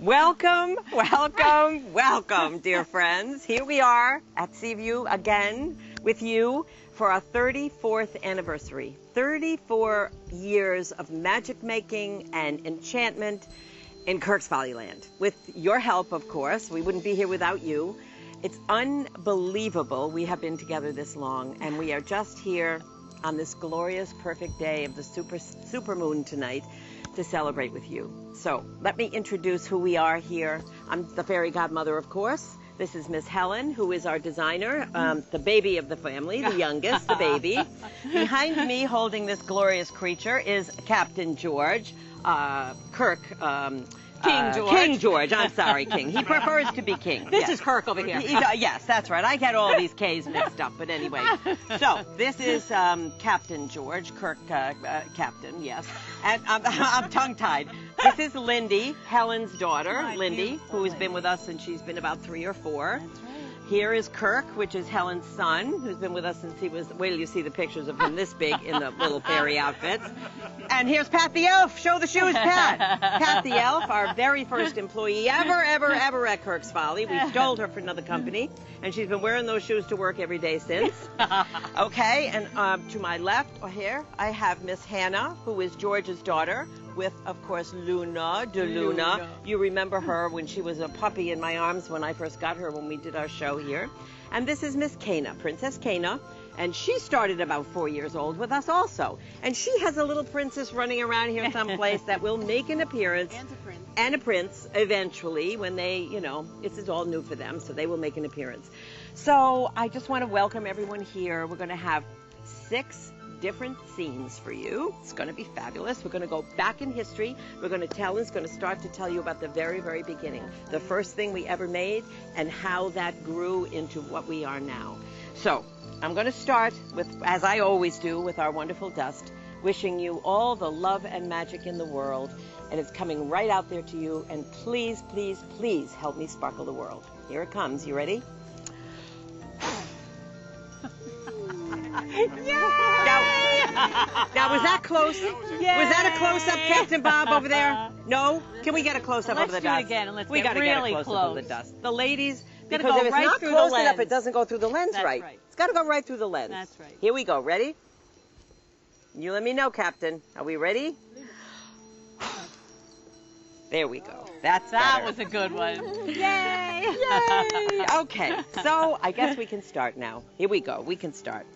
Welcome, welcome, welcome, dear friends. Here we are at Seaview again with you for our 34th anniversary. 34 years of magic making and enchantment in Kirks Folly land. With your help, of course. We wouldn't be here without you. It's unbelievable we have been together this long, and we are just here on this glorious, perfect day of the super moon tonight to celebrate with you. So let me introduce who we are here. I'm the fairy godmother, of course. This is Miss Helen, who is our designer, the baby of the family, the youngest, the baby. Behind me, holding this glorious creature, is Captain George, Kirk, King George. I'm sorry, King. He prefers to be King. This is Kirk over here. Yes, that's right. I get all these K's mixed up, but anyway. So this is Captain George, Kirk, Captain, yes. And I'm tongue-tied. This is Lindy, Helen's daughter, Lindy, who has been with us since she's been about 3 or 4. That's right. Here is Kirk, which is Helen's son, who's been with us since he was, wait till you see the pictures of him this big in the little fairy outfits. And here's Pat the Elf. Show the shoes, Pat. Pat the Elf, our very first employee ever at Kirks Folly. We stole her from another company, and she's been wearing those shoes to work every day since. Okay, and to my left here, I have Miss Hannah, who is George's daughter, with, of course, Luna. You remember her when she was a puppy in my arms when I first got her when we did our show here. And this is Miss Kana, Princess Kana, and she started about 4 years old with us also. And she has a little princess running around here someplace that will make an appearance. And a prince eventually when they, you know, this is all new for them, so they will make an appearance. So I just want to welcome everyone here. We're going to have 6 different scenes for you. It's going to be fabulous. We're going to go back in history. We're going to start to tell you about the very, very beginning, the first thing we ever made and how that grew into what we are now. So I'm going to start with, as I always do, with our wonderful dust, wishing you all the love and magic in the world. And it's coming right out there to you. And please, please, please help me sparkle the world. Here it comes. You ready? Now, was that close? Yay! Was that a close-up, Captain Bob, over there? No? Can we get a close-up of the dust? Let's do it again, and let's we get gotta really get a close-up of the dust. The ladies, because go if it's right not through the close enough, lens. it doesn't go through the lens That's right. right. It's got to go right through the lens. That's right. Here we go. Ready? You let me know, Captain. Are we ready? There we go. That better. was a good one. Yay! Yay! Okay, so I guess we can start now. Here we go. We can start.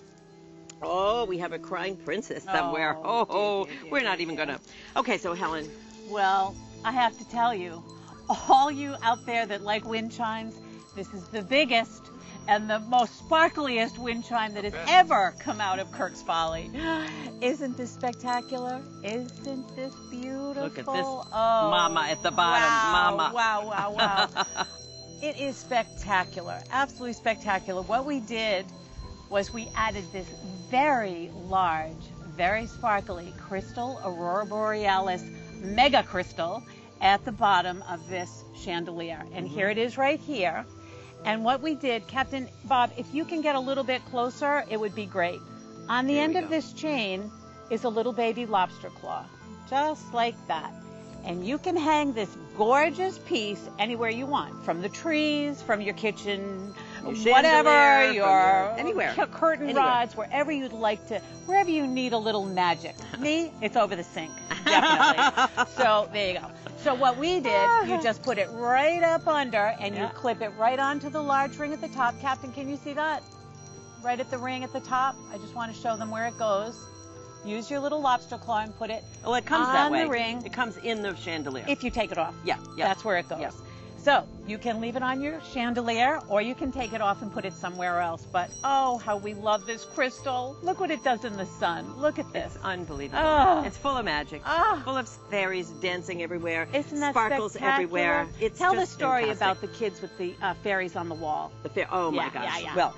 Oh, we have a crying princess somewhere. Oh, dear, we're not even gonna. Okay, so Helen. Well, I have to tell you, all you out there that like wind chimes, this is the biggest and the most sparkliest wind chime that has ever come out of Kirks Folly. Isn't this spectacular? Isn't this beautiful? Look at this mama at the bottom. Wow, Mama. wow. It is spectacular, absolutely spectacular. What we did was we added this very large, very sparkly crystal Aurora Borealis mega crystal at the bottom of this chandelier. And here it is right here. And what we did, Captain Bob, if you can get a little bit closer, it would be great. On the end of this chain is a little baby lobster claw, just like that. And you can hang this gorgeous piece anywhere you want, from the trees, from your kitchen, whatever, your anywhere, curtain rods, wherever you'd like to, wherever you need a little magic. Me, it's over the sink, definitely. So there you go. So what we did, you just put it right up under, and you clip it right onto the large ring at the top. Captain, can you see that? Right at the ring at the top. I just want to show them where it goes. Use your little lobster claw and put it Well, it comes that way. on the ring. It comes in the chandelier. If you take it off. Yeah. That's where it goes. Yeah. So you can leave it on your chandelier, or you can take it off and put it somewhere else. But oh, how we love this crystal. Look what it does in the sun. Look at this. It's unbelievable. Oh. It's full of magic. Oh. Full of fairies dancing everywhere. Isn't that Sparkles spectacular? everywhere. It's Tell the just story fantastic. about the kids with the fairies on the wall. Oh my Yeah, gosh. yeah. Well,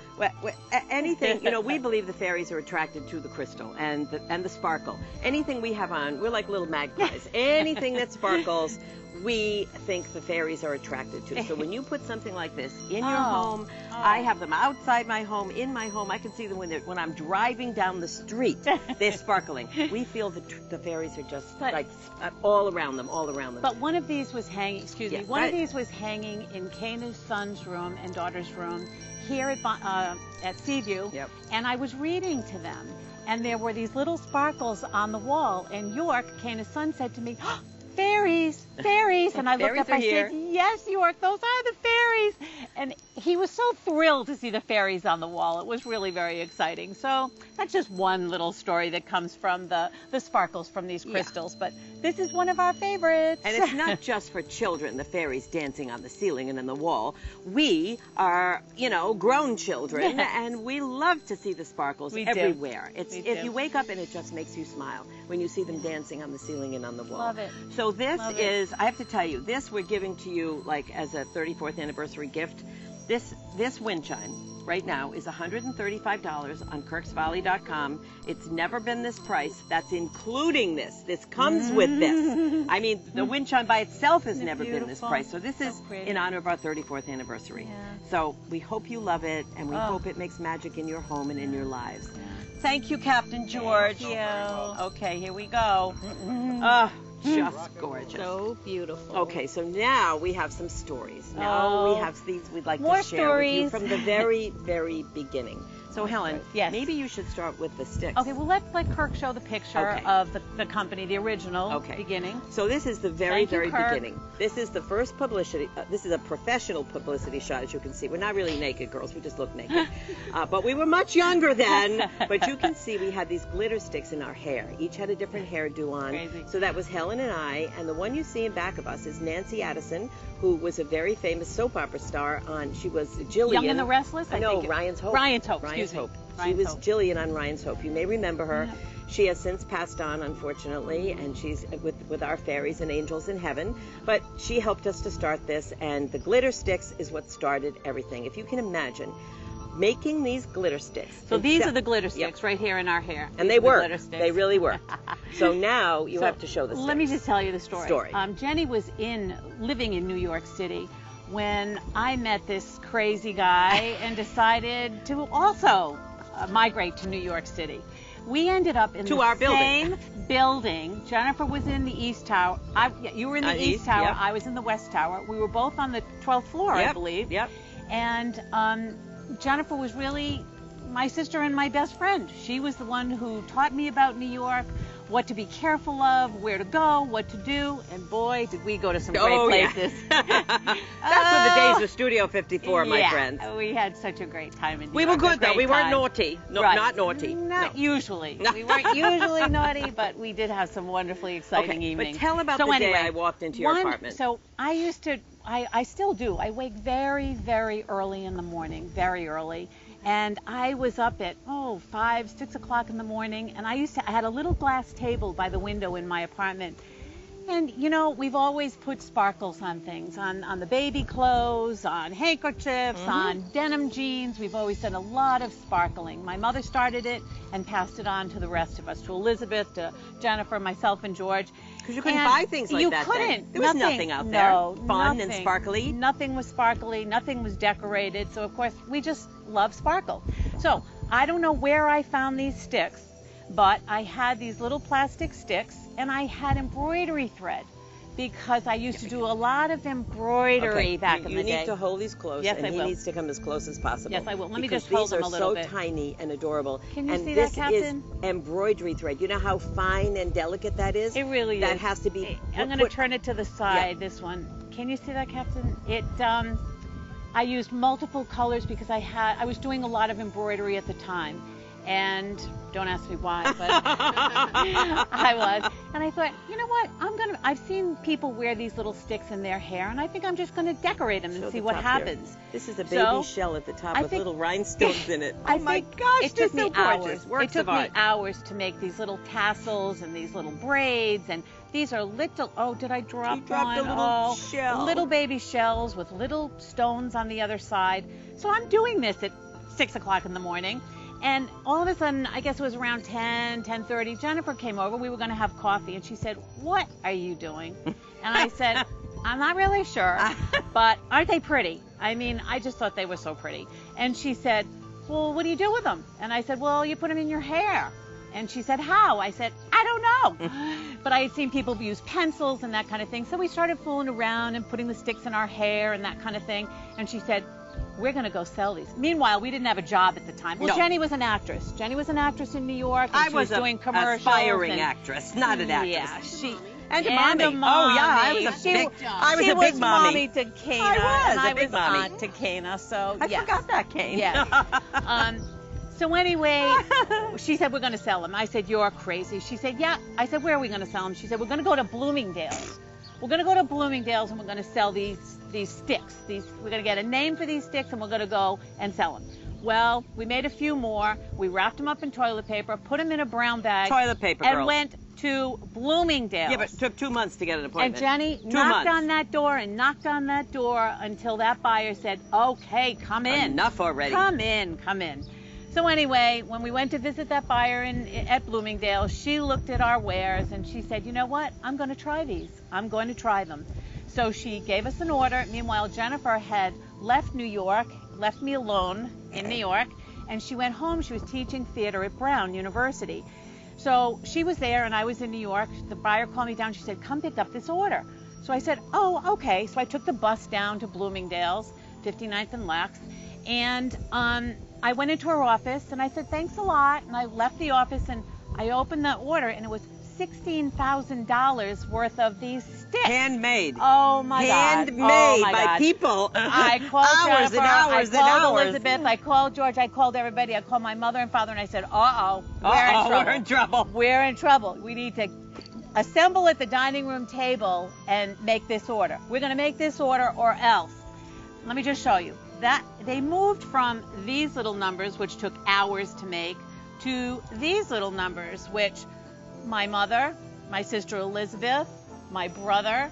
anything, you know, we believe the fairies are attracted to the crystal and the sparkle. Anything we have on, we're like little magpies. Anything that sparkles, we think the fairies are attracted to. So when you put something like this in your Oh. home, I have them outside my home, in my home. I can see them when I'm driving down the street. They're sparkling. We feel the fairies are just like all around them, all around them. But one of these was hanging, excuse me, Yes, one of these was hanging in Kana's son's room and daughter's room here at Seaview. Yep. And I was reading to them, and there were these little sparkles on the wall. And York, Kana's son, said to me, "Oh, fairies, fairies." And I looked Fairies up, are I here. said, "Yes, York, those are the fairies." And he was so thrilled to see the fairies on the wall. It was really very exciting. So that's just one little story that comes from the sparkles from these crystals. But this is one of our favorites. And it's not just for children, the fairies dancing on the ceiling and in the wall. We are, grown children, and we love to see the sparkles everywhere. If you wake up and it just makes you smile when you see them dancing on the ceiling and on the wall. Love it. So this is, I have to tell you, this we're giving to you like as a 34th anniversary gift. This wind chime right now is $135 on kirksfolly.com. It's never been this price. That's including this. This comes with this. I mean, the wind chime by itself has never been this price. So this is in honor of our 34th anniversary. Yeah. So we hope you love it, and we hope it makes magic in your home and in your lives. Thank you, Captain George. Thank you. Okay, here we go. Just gorgeous. So beautiful. Okay, so now we have some stories. Now we have these we'd like More to share with you stories. from the very, very beginning. So Helen, Yes. maybe you should start with the sticks. Okay, well, let's let Kirk show the picture Okay. of the company, the original beginning. So this is the very, Thank you, very Kirk. beginning. This is the first publicity. This is a professional publicity shot, as you can see. We're not really naked, girls. We just look naked. But we were much younger then. But you can see we had these glitter sticks in our hair. Each had a different hairdo on. Crazy. So that was Helen and I. And the one you see in back of us is Nancy Addison, who was a very famous soap opera star she was Jillian. Young and the Restless? I No, think Ryan's Hope. Ryan's Hope, Ryan's excuse me. Hope. She Ryan's was Hope. Jillian on Ryan's Hope. You may remember her. She has since passed on, unfortunately, and she's with our fairies and angels in heaven. But she helped us to start this, and the glitter sticks is what started everything. If you can imagine, making these glitter sticks. So these are the glitter sticks right here in our hair. And they work. They really work. So now you have to show the sticks. Let me just tell you the story. Story. Jenny was living in New York City when I met this crazy guy and decided to also migrate to New York City. We ended up in our same building. Jennifer was in the East Tower. You were in the East Tower. Yep. I was in the West Tower. We were both on the 12th floor, I believe. Yep. And Jennifer was really my sister and my best friend. She was the one who taught me about New York, what to be careful of, where to go, what to do, and boy, did we go to some great places. That's when the days of Studio 54, my friends. We had such a great time in New We York. were good, though. We weren't naughty. No, Right. not naughty. Not usually. We weren't usually naughty, but we did have some wonderfully exciting evenings. But tell about the day I walked into your apartment. So I still do. I wake very, very early in the morning, very early. And I was up at 5, 6 o'clock in the morning, and I had a little glass table by the window in my apartment. And we've always put sparkles on things, on the baby clothes, on handkerchiefs, on denim jeans. We've always done a lot of sparkling. My mother started it and passed it on to the rest of us, to Elizabeth, to Jennifer, myself, and George. Because you couldn't buy things like that then. You couldn't. There was nothing out there. Fun and sparkly. Nothing was sparkly. Nothing was decorated. So, of course, we just love sparkle. So, I don't know where I found these sticks, but I had these little plastic sticks, and I had embroidery thread because I used to do a lot of embroidery back in the day. You need to hold these close, Yes, and I he will. needs to come as close as possible. Yes, I will. Let me just hold them a little bit. These are so tiny and adorable. Can you and see that, this Captain? is embroidery thread. You know how fine and delicate that is? It really is. That has to be... I'm going to turn it to the side, this one. Can you see that, Captain? I used multiple colors because I was doing a lot of embroidery at the time. And don't ask me why, but I was. And I thought, you know what? I've seen people wear these little sticks in their hair, and I think I'm just going to decorate them and see what happens. Here. This is a baby shell at the top with little rhinestones in it. Oh my gosh, it took me hours. It took me hours to make these little tassels and these little braids, and these are little, did I drop one? You dropped a little shell. Little baby shells with little stones on the other side. So I'm doing this at 6 o'clock in the morning. And all of a sudden, I guess it was around 10:30, Jennifer came over. We were going to have coffee, and she said, "What are you doing?" And I said, I'm not really sure, but aren't they pretty? I mean, I just thought they were so pretty. And she said, well, what do you do with them? And I said, well, you put them in your hair. And she said, how? I said, I don't know. But I had seen people use pencils and that kind of thing. So we started fooling around and putting the sticks in our hair and that kind of thing. And she said, we're going to go sell these. Meanwhile, we didn't have a job at the time. Well, no. Jenny was an actress. Jenny was an actress in New York. And she was doing commercials. Aspiring actress, not an actress. Yeah, she... And a mommy. Oh, yeah, I was a big mommy. To Kana. I was Aunt to Kana, so I forgot that, Kane. Yeah. So anyway, she said, we're going to sell them. I said, you're crazy. She said, yeah. I said, where are we going to sell them? She said, we're going to go to Bloomingdale's. We're going to go to Bloomingdale's and we're going to sell these sticks. We're going to get a name for these sticks and we're going to go and sell them. Well, we made a few more. We wrapped them up in toilet paper, put them in a brown bag. Toilet paper, and went to Bloomingdale's. Yeah, but it took 2 months to get an appointment. And Jenny knocked on that door and knocked on that door until that buyer said, okay, come in. Enough already. Come in, come in. So anyway, when we went to visit that buyer at Bloomingdale's, she looked at our wares and she said, you know what? I'm going to try these. I'm going to try them. So she gave us an order. Meanwhile, Jennifer had left New York, left me alone in New York, and she went home. She was teaching theater at Brown University. So she was there and I was in New York. The buyer called me down. She said, come pick up this order. So I said, oh, okay. So I took the bus down to Bloomingdale's, 59th and Lex, and I went into her office and I said, thanks a lot. And I left the office and I opened the order and it was $16,000 worth of these sticks. Handmade. Oh my God. Handmade by people. I called hours Jennifer, and hours I called Elizabeth, I called George, I called everybody, I called my mother and father and I said, we're in trouble. We're in trouble. We need to assemble at the dining room table and make this order. We're going to make this order or else. Let me just show you. That they moved from these little numbers, which took hours to make, to these little numbers, which my mother, my sister Elizabeth, my brother,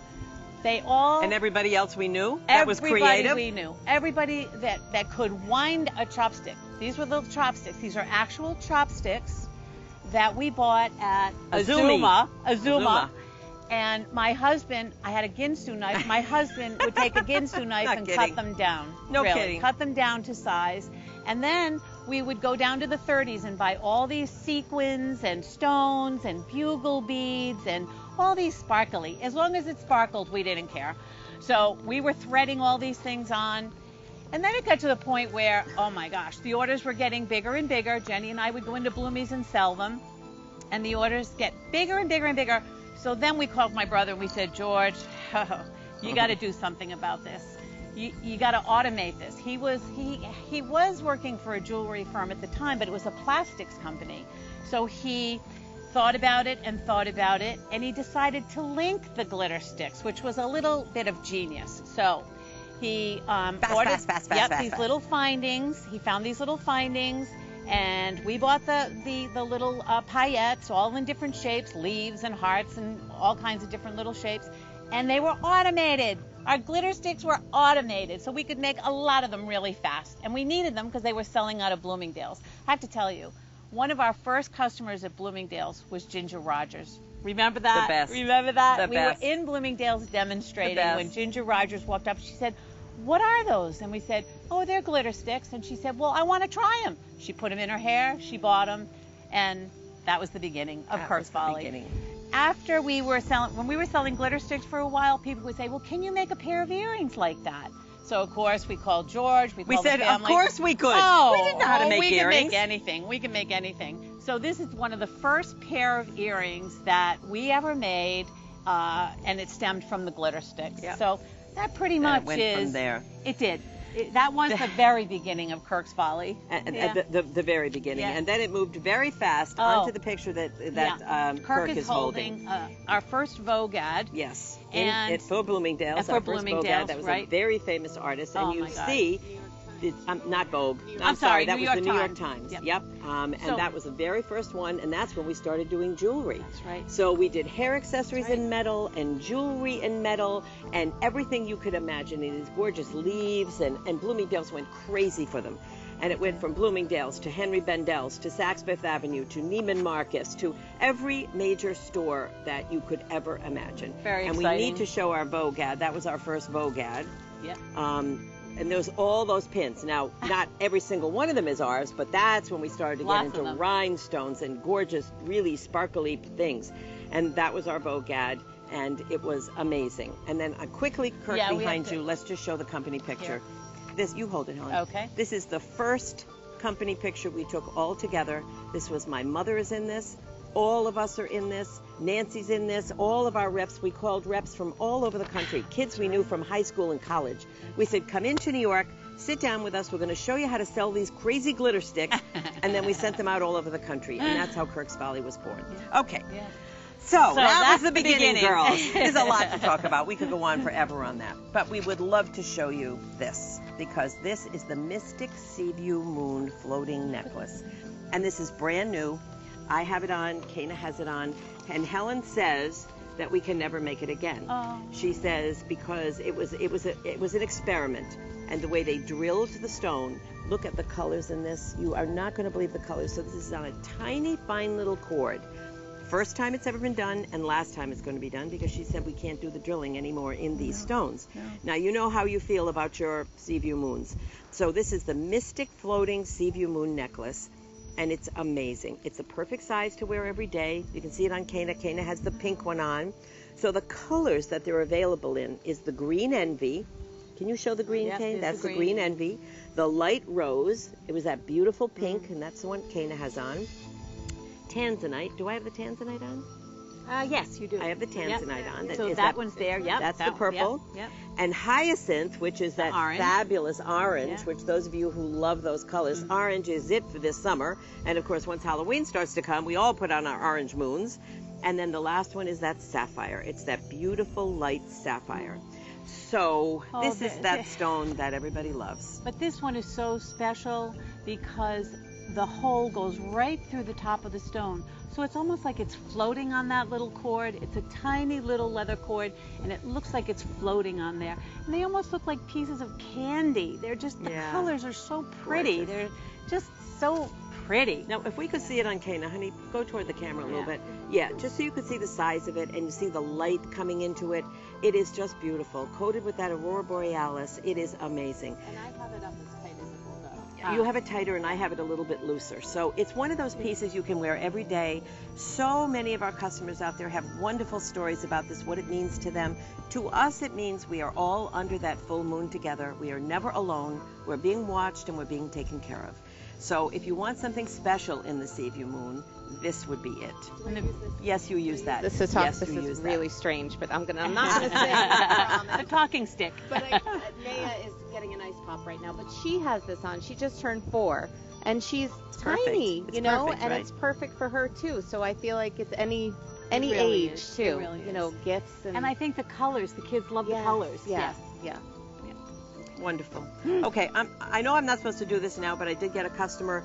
they all... And everybody else we knew that was creative? Everybody we knew. Everybody that could wind a chopstick. These were little chopsticks. These are actual chopsticks that we bought at Azuma. And my husband, I had a Ginsu knife. My husband would take a Ginsu knife and cut them down. No kidding. Cut them down to size. And then we would go down to the 30s and buy all these sequins and stones and bugle beads and all these sparkly. As long as it sparkled, we didn't care. So we were threading all these things on. And then it got to the point where, oh my gosh, the orders were getting bigger and bigger. Jenny and I would go into Bloomies and sell them. And the orders get bigger and bigger and bigger. So then we called my brother and we said, George, you got to do something about this. You got to automate this. He was working for a jewelry firm at the time, but it was a plastics company. So he thought about it, and he decided to link the glitter sticks, which was a little bit of genius. So he ordered these little findings. He found these little findings. And we bought the little paillettes, all in different shapes, leaves and hearts and all kinds of different little shapes. And they were automated. Our glitter sticks were automated, so we could make a lot of them really fast. And we needed them because they were selling out of Bloomingdale's. I have to tell you, one of our first customers at Bloomingdale's was Ginger Rogers. Remember that? The best. Remember that? The best. We were in Bloomingdale's demonstrating when Ginger Rogers walked up. She said, what are those? And we said, oh, they're glitter sticks. And she said, well, I want to try them. She put them in her hair. She bought them. And that was the beginning of Kirks Folly. After when we were selling glitter sticks for a while, people would say, well, can you make a pair of earrings like that? So, of course, we called George. We called said, the family. Of course we could. Oh, we didn't know how to make earrings. We can make anything. We can make anything. So this is one of the first pair of earrings that we ever made, and it stemmed from the glitter sticks. Yep. So that pretty much went from there. It did. That was the very beginning of Kirks Folly. The very beginning. Yeah. And then it moved very fast onto the picture that Kirk is holding. Our first Vogue ad. Yes. And at For Bloomingdale's. For Bloomingdale's, that was a very famous artist. And you see, not Vogue. I'm sorry, that New was York the New York Times. Times. Yep. And that was the very first one, and that's when we started doing jewelry. That's right. So we did hair accessories in metal and jewelry in metal and everything you could imagine in these gorgeous leaves, and Bloomingdale's went crazy for them. And it went from Bloomingdale's to Henry Bendel's to Saks Fifth Avenue to Neiman Marcus to every major store that you could ever imagine. Very and exciting. we need to show our Vogue ad. That was our first Vogue ad. Yep. And there's all those pins. Now, not every single one of them is ours, but that's when we started to Lots get of into them. rhinestones and gorgeous, really sparkly things. And that was our Vogue ad, and it was amazing. And then quickly, Kirk, Yeah, we behind have to- you, let's just show the company picture. Here. This, you hold it, Helen. Okay. This is the first company picture we took all together. This was my mother is in this. All of us are in this. Nancy's in this. All of our reps, we called reps from all over the country. Kids we knew from high school and college. We said, come into New York, sit down with us. We're going to show you how to sell these crazy glitter sticks. And then we sent them out all over the country. And that's how Kirks Folly was born. Okay. Yeah. So that that's was the the beginning, beginning. girls. There's a lot to talk about. We could go on forever on that. But we would love to show you this, because this is the Mystic Seaview Moon floating necklace. And this is brand new. I have it on, Kana has it on, and Helen says that we can never make it again. Oh. She says because it was an experiment, and the way they drilled the stone. Look at the colors in this. You are not going to believe the colors. So this is on a tiny, fine little cord. First time it's ever been done, and last time it's going to be done, because she said we can't do the drilling anymore in these stones. No. Now, you know how you feel about your Seaview moons. So this is the Mystic Floating Seaview Moon necklace, and it's amazing. It's the perfect size to wear every day. You can see it on Kana. Kana has the pink one on. So the colors that they're available in is the Green Envy. Can you show the green, Yes, Kane? there's That's the the green. Green Envy. The Light Rose. It was that beautiful pink, and that's the one Kana has on. Tanzanite. Do I have the Tanzanite on? Yes, you do. I have the Tanzanite on. So Is that one's there. Yep. That's that the purple. One, yep. And Hyacinth, which is that orange. fabulous orange, Yeah. which those of you who love those colors, orange is it for this summer. And of course, once Halloween starts to come, we all put on our orange moons. And then the last one is that sapphire. It's that beautiful light sapphire. So Oh, this is that stone that everybody loves. But this one is so special because the hole goes right through the top of the stone. So it's almost like it's floating on that little cord. It's a tiny little leather cord, and it looks like it's floating on there. And they almost look like pieces of candy. They're just, the Yeah. colors are so pretty. Gorgeous. They're just so pretty. Now, if we could see it on Kana, honey, go toward the camera a little Yeah. bit. Yeah, just so you could see the size of it and you see the light coming into it. It is just beautiful. Coated with that Aurora Borealis, it is amazing. And I have it up as tight as it will go. You have it tighter and I have it a little bit looser. So it's one of those pieces you can wear every day. So many of our customers out there have wonderful stories about this, what it means to them. To us, it means we are all under that full moon together. We are never alone. We're being watched and we're being taken care of. So if you want something special in the Seaview moon, this would be it. Yes, you use that. This is yes, this you is use really that. strange, but I'm not gonna say. I The promise. talking stick. But Naya is getting an ice pop right now. But she has this on. She just turned 4, and she's perfect. tiny, It's you know, perfect, and right? it's perfect for her too. So I feel like it's any really age is. too. It really You know, is. gifts and. And I think the colors, the kids love the colors. Yeah. Yeah. Wonderful. Okay, I know I'm not supposed to do this now, but I did get a customer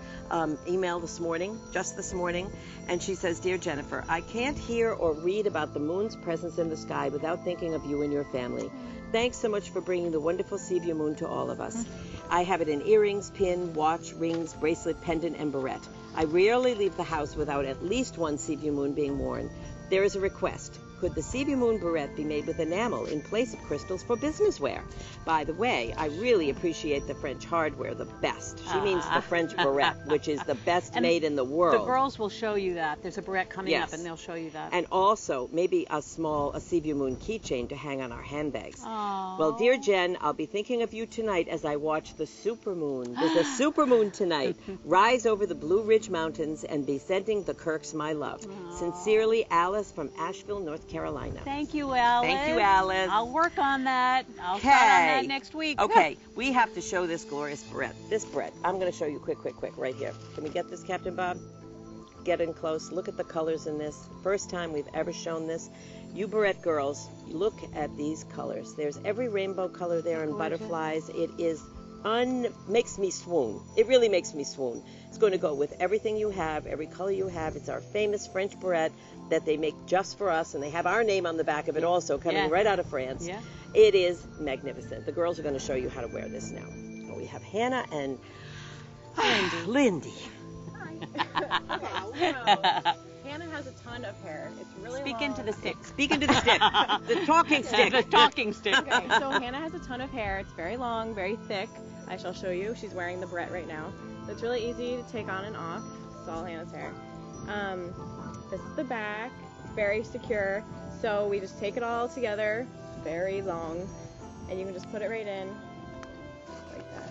email this morning, just this morning, and she says, Dear Jennifer, I can't hear or read about the moon's presence in the sky without thinking of you and your family. Thanks so much for bringing the wonderful Seaview moon to all of us. I have it in earrings, pin, watch, rings, bracelet, pendant, and barrette. I rarely leave the house without at least one Seaview moon being worn. There is a request. Could the Seaview moon barrette be made with enamel in place of crystals for business wear? By the way, I really appreciate the French hardware the best. She means the French barrette, which is the best And made in the world. The girls will show you that. There's a barrette coming Yes. up, and they'll show you that. And also, maybe a Seaview moon keychain to hang on our handbags. Aw. Well, dear Jen, I'll be thinking of you tonight as I watch the supermoon. There's a supermoon tonight. Rise over the Blue Ridge Mountains and be sending the Kirks my love. Sincerely, Alice from Asheville, North Carolina. Thank you, Alice. Thank you, Alice. I'll work on that. I'll start on that Okay. next week. Okay, we have to show this glorious barrette. This barrette. I'm going to show you quick, right here. Can we get this, Captain Bob? Get in close. Look at the colors in this. First time we've ever shown this. You barrette girls, look at these colors. There's every rainbow color there in butterflies. It is makes me swoon. It really makes me swoon. It's going to go with everything you have, every color you have. It's our famous French barrette that they make just for us, and they have our name on the back of it also, coming Yeah. right out of France. Yeah. It is magnificent. The girls are going to show you how to wear this now. We have Hannah and Lindy. Okay, so Hannah has a ton of hair. It's really Speak long. into the stick. Speak into the stick. The talking stick. The talking stick. Okay, so Hannah has a ton of hair. It's very long, very thick. I shall show you. She's wearing the barrette right now. So it's really easy to take on and off. It's all Hannah's hair. This is the back. Very secure. So we just take it all together. Very long. And you can just put it right in. Like that.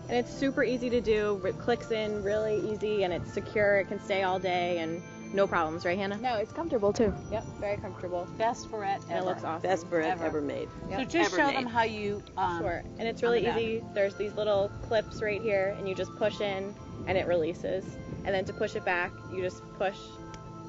And it's super easy to do. It clicks in really easy and it's secure. It can stay all day and no problems, right, Hannah? No, it's comfortable too. Yep, very comfortable. Best barrette ever. And it looks awesome. Best barrette ever made. So Yep. just Ever show made. them how you. Sure. And it's really on the easy. There's these little clips right here, and you just push in, and it releases. And then to push it back, you just push,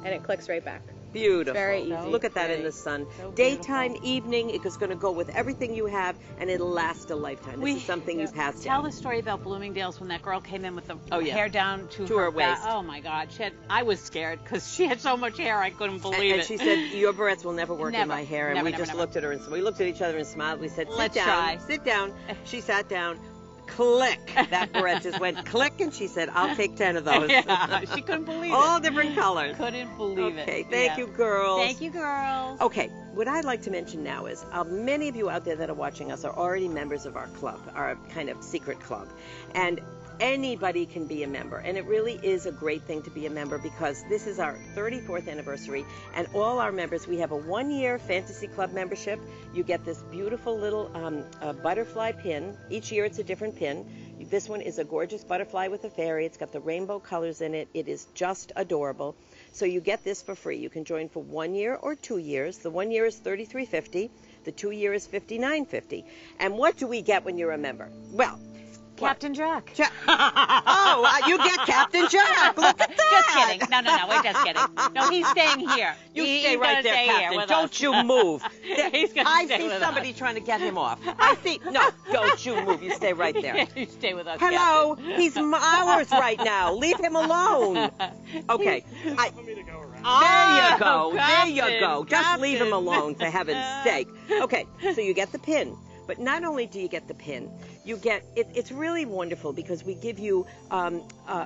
and it clicks right back. Beautiful. Very easy. Look at that in Pretty. the sun. So Daytime, beautiful. evening, it's going to go with everything you have, and it'll last a lifetime. This is something you pass Tell down. the story about Bloomingdale's when that girl came in with the Oh, yeah. hair down to her waist. Oh my God, I was scared because she had so much hair I couldn't believe And it. she said, your barrettes will never work in Never. my hair. And Never, we never, just never. looked at her and we looked at each other and smiled. We said, sit Let's down, try. sit down. She sat down. Click. That barrette just went click, and she said, I'll take 10 of those. Yeah, she couldn't believe All it. different colors. Couldn't believe it. Okay, thank Yeah. you, girls. Thank you, girls. Okay, what I'd like to mention now is many of you out there that are watching us are already members of our club, our kind of secret club. And anybody can be a member. And it really is a great thing to be a member because this is our 34th anniversary. And all our members, we have a 1-year Fantasy Club membership. You get this beautiful little butterfly pin. Each year it's a different pin. This one is a gorgeous butterfly with a fairy. It's got the rainbow colors in it. It is just adorable. So you get this for free. You can join for 1 year or 2 years. The 1 year is $33.50. The 2 year is $59.50. And what do we get when you're a member? Well, Captain Jack. You get Captain Jack. Look at that. Just kidding. No, we're just kidding. No, he's staying here. You He's stay right gonna there, stay here Captain. with Don't us. you move. He's gonna I stay see with somebody us. trying to get him off. I see. No, don't you move. You stay right there. You stay with us. Hello. Captain. He's ours right now. Leave him alone. Okay. There you go. There you go. Just leave him Captain. alone, for heaven's sake. Okay, so you get the pin. But not only do you get the pin, you get, it's really wonderful because we give you a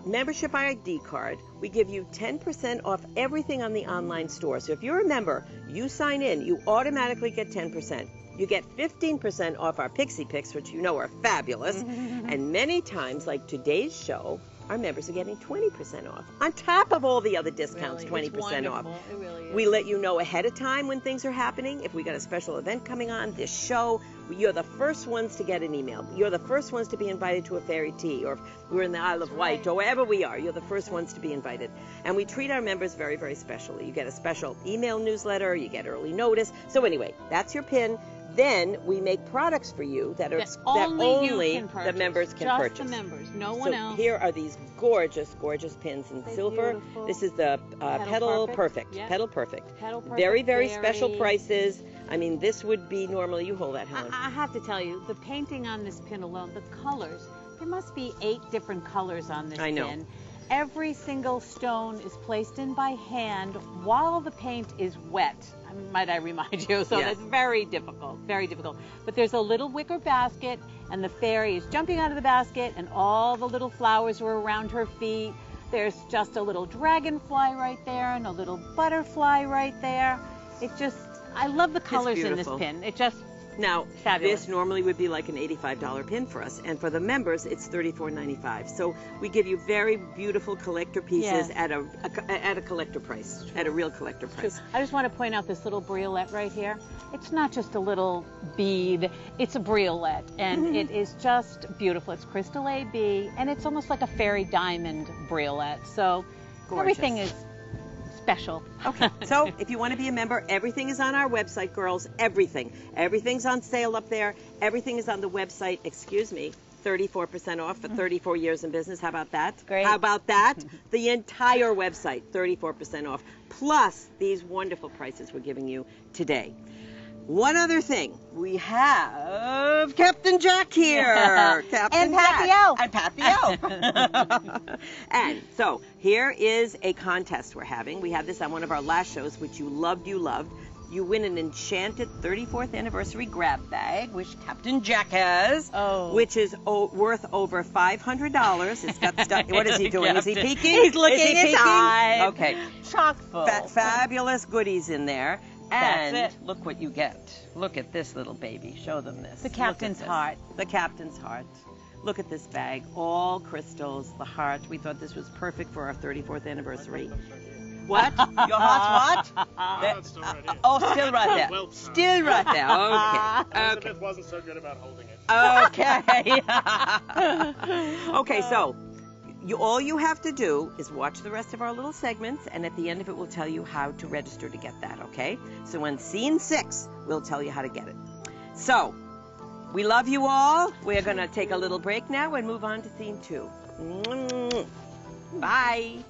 membership ID card. We give you 10% off everything on the online store. So if you're a member, you sign in, you automatically get 10%. You get 15% off our Pixie Picks, which you know are fabulous. And many times, like today's show, our members are getting 20% off. On top of all the other discounts, Really, 20% off. It really is. We let you know ahead of time when things are happening. If we got a special event coming on, this show, you're the first ones to get an email. You're the first ones to be invited to a fairy tea, or if we're in the Isle of Wight, or wherever we are, you're the first ones to be invited. And we treat our members very, very specially. You get a special email newsletter, you get early notice. So anyway, that's your pin. Then we make products for you that only you can the members can Just purchase. the members, no one So else. here are these gorgeous, gorgeous pins in silver. beautiful. This is the Petal Perfect. Yeah. Petal Perfect. Petal Perfect, Very, very special very- prices. I mean, this would be normally, you hold that, Helen. I have to tell you, the painting on this pin alone, the colors, there must be 8 different colors on this I know. pin. Every single stone is placed in by hand while the paint is wet, might I remind you. So Yes. that's very difficult, very difficult. But there's a little wicker basket, and the fairy is jumping out of the basket, and all the little flowers are around her feet. There's just a little dragonfly right there, and a little butterfly right there. It just, I love the colors in this beautiful. pin. It just, Now, Fabulous. this normally would be like an $85 pin for us, and for the members, it's $34.95. So we give you very beautiful collector pieces Yes. at a collector price, at a real collector price. I just want to point out this little briolette right here. It's not just a little bead, it's a briolette, and it is just beautiful. It's crystal AB, and it's almost like a fairy diamond briolette. So Gorgeous. everything is special. Okay, so if you want to be a member, everything is on our website, girls. Everything. Everything's on sale up there. Everything is on the website. Excuse me. 34% off for 34 years in business. How about that? Great. How about that? The entire website, 34% off. Plus these wonderful prices we're giving you today. One other thing. We have Captain Jack here. Captain And Pat Jack. the Elf. And Pat the Elf. And so here is a contest we're having. We had this on one of our last shows, which you loved. you win an enchanted 34th anniversary grab bag, which Captain Jack has, which is worth over $500. It's got stuff. What is he doing? Is he peeking? He's looking inside. Okay. Chock full. Fabulous goodies in there. And That's it. look what you get. Look at this little baby. Show them this. The captain's heart. The captain's heart. Look at this bag. All crystals. The heart. We thought this was perfect for our 34th anniversary. What? Your heart's what? It's still right here. Oh, still right there. Well, Still right there. Okay. Elizabeth wasn't so good about holding it. Okay. Okay, so all you have to do is watch the rest of our little segments, and at the end of it, we'll tell you how to register to get that, okay? So in scene 6, we'll tell you how to get it. So, we love you all. We're going to take a little break now and move on to scene 2. Bye.